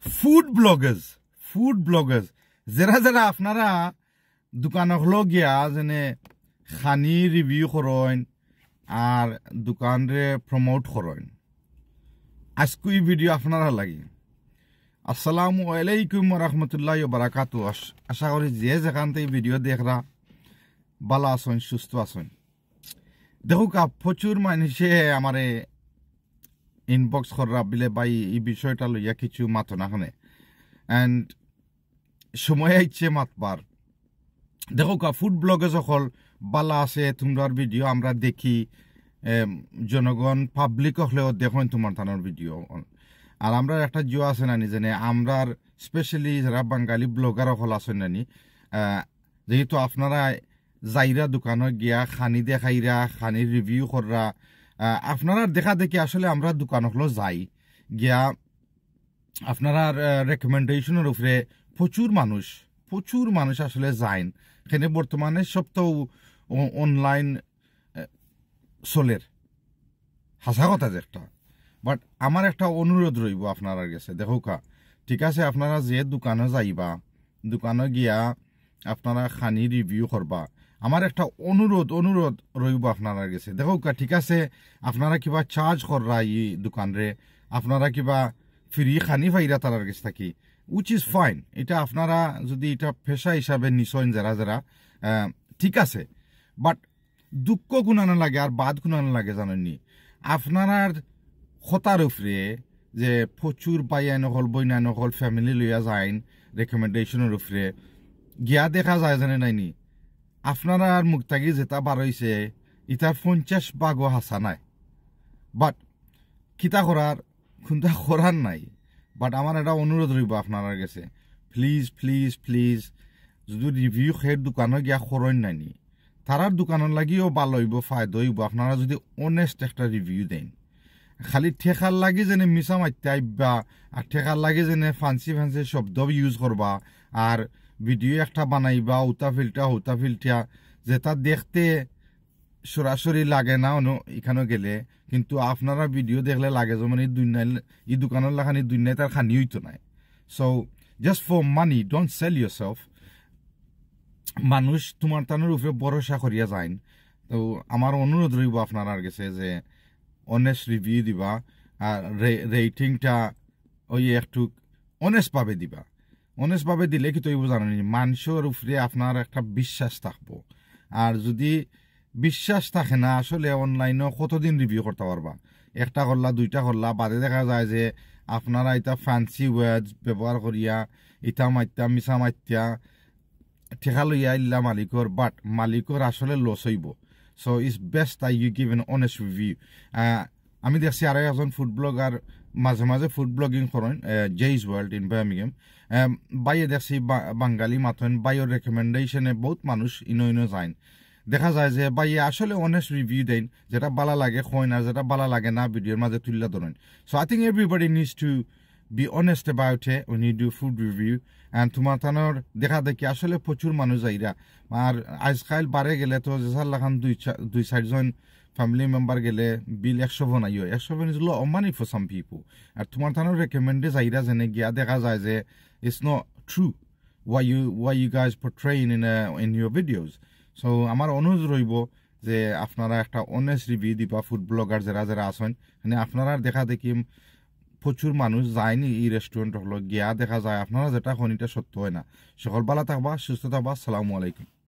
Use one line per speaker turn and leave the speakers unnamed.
Food Bloggers যারা যারা আপনারা দোকান হলো গিয়া যেনে খানি রিভিউ করেন আর দোকানরে প্রমোট করেন আজকে এই ভিডিও আপনারা লাগি। আসসালামু আলাইকুম রহমতুল্লাহ বারাকাতু। আশা করি যে যেখান থেকে ভিডিও দেখরা ভালো আছেন, সুস্থ আছেন। দেখো প্রচুর মানুষে আমারে ইনবক্স করা বিলে ভাই এই বিষয়টা লইয়া কিছু মাতো না খানে অ্যান্ড সময় আইছে মাতবার। দেখো ফুড ব্লগে সকল বালা আছে, তোমরার ভিডিও আমরা দেখি, জনগণ পাবলিক হলেও দেখেন তোমার থানার ভিডিও। আর আমরা একটা জিও আছে নানি জানে আমরার স্পেশালি যারা বাঙালি ব্লগার হল আছেন নানি, যেহেতু আপনারা যাইরা দোকানে গিয়া খানি দেখাইরা খানির রিভিউ কররা, আপনারা দেখা দেখি আসলে আমরা দোকান হলো যাই গিয়া আপনারা রেকমেন্ডেশনের উপরে প্রচুর মানুষ আসলে যাইন। এখানে বর্তমানে সব তো অনলাইন চলের হাসা কথা যে একটা। বাট আমার একটা অনুরোধ রইব আপনারা কাছে, দেখো ঠিক আছে আপনারা যে দোকানে যাইবা, দোকানে গিয়া আপনারা খানি রিভিউ করবা, আমার একটা অনুরোধ রইব আপনারা কাছে। দেখো ঠিক আছে আপনারা কিবা চার্জ কররা এই দোকানরে, আপনারা কিবা ফ্রি খানি পাইরা তার কাছে থাকি, উইচ ইজ ফাইন। এটা আপনারা যদি এটা পেশা হিসাবে নিশ্চয় যারা যারা ঠিক আছে। বাট দুঃখ গুণানো লাগে আর বাদ গুণানো লাগে জানেননি, আপনার হতার উপরে যে প্রচুর বাইয়া নকল বইনা নকল ফ্যামিলি লইয়া যাইন রেকমেন্ডেশনের উপরে গিয়া দেখা যায় জানে নাইনি আপনারা আর মুক্তাগি যেটা বার হয়েছে ইটার 50 ভাগও হাসা নাই। বাট কিতা করার কোনটা করার নাই। বাট আমার একটা অনুরোধ রইব আপনার কাছে, প্লিজ যদি রিভিউ সেই দোকানে গিয়া করেন নাইনি, তারার দোকানের লাগিও ভালো হইব, ফায়দা হইব আপনারা যদি অনেস্ট একটা রিভিউ দেন। খালি ঠেকার লাগে যেনে মিছা মাইতে আইবা আর ঠেকার লাগে যেনে ফান্সি শব্দ ইউজ করবা আর ভিডিও একটা বানাইবা উতা ফিল্টা যেটা দেখতে সরাসরি লাগে না এখানে গেলে, কিন্তু আপনারা ভিডিও দেখলে লাগে যেমন এই দোকানের লাখানি দুনিয়ায় তার খানি হইতো নাই। So just for money don't sell yourself. মানুষ তোমার তানোর উপরে ভরসা করিয়া যাইন। তো আমার অনুরোধ রইব আপনার কাছে যে অনেস্ট রিভিউ দিবা আর রেটিংটা ওই একটু অনেস্টভাবে দিবা। অনেস্টভাবে দিলে কি তৈব জানেন মানুষের উপরে আপনার একটা বিশ্বাস থাকবো। আর যদি বিশ্বাস থাকে না আসলে অনলাইনে কতদিন রিভিউ করতে পারবা, একটা করলা দুইটা করলা বাদে দেখা যায় যে আপনারা এটা ফ্যান্সি ওয়ার্ডস ব্যবহার করিয়া ইটা মাত্যা মিছা মাত্যা ঠেকা লইয়া ইল্লা মালিকর, বাট মালিকর আসলে লস হইব। So it's best I U give N honest review. আমি দেখছি আরো একজন ফুড ব্লগার মাঝে ফুড ব্লগিং করেন, জেইস ওয়ার্ল্ড ইন বার্মিংহাম। বাইয়ে দেখছি বাঙালি মাথেন, বাইয়ের রেকমেন্ডেশনে বহুত মানুষ ইনো যাইন। দেখা যায় যে বাইয়ে আসলে অনেস্ট রিভিউ দেন, যেটা ভালো লাগে কইন আর যেটা ভালো লাগে না ভিডিওর মাঝে তুললে ধরেন। So I think everybody needs to be honest about it when you do food review. and তোমার তানোর দেখা দেখি আসলে প্রচুর মানুষ যাইরা আর আজকাল বারে গেলে তো যেসার লাখান দুই চারজন ফ্যামিলি মেম্বার গেলে বিল 100 বনাইও 100 is low of money for some people. আর তোমার তানোর রেকমেন্ডে যাইরা যেনে গিয়া দেখা যায় যে it's not true why you guys portraying in your videos. So আমার অনুরোধ রইব যে আপনারা একটা অনেস্ট রিভিউ দিবা ফুড ব্লগার যারা যারা আছেন। মানে আপনারা দেখা দেখি প্রচুর মানুষ যায়নি এই রেস্টুরেন্ট হলো গিয়া দেখা যায় আপনারা যেটা খনিটা সত্য হয় না। সকল ভালো থাকবা, সুস্থ থাকবা। আসসালামু আলাইকুম।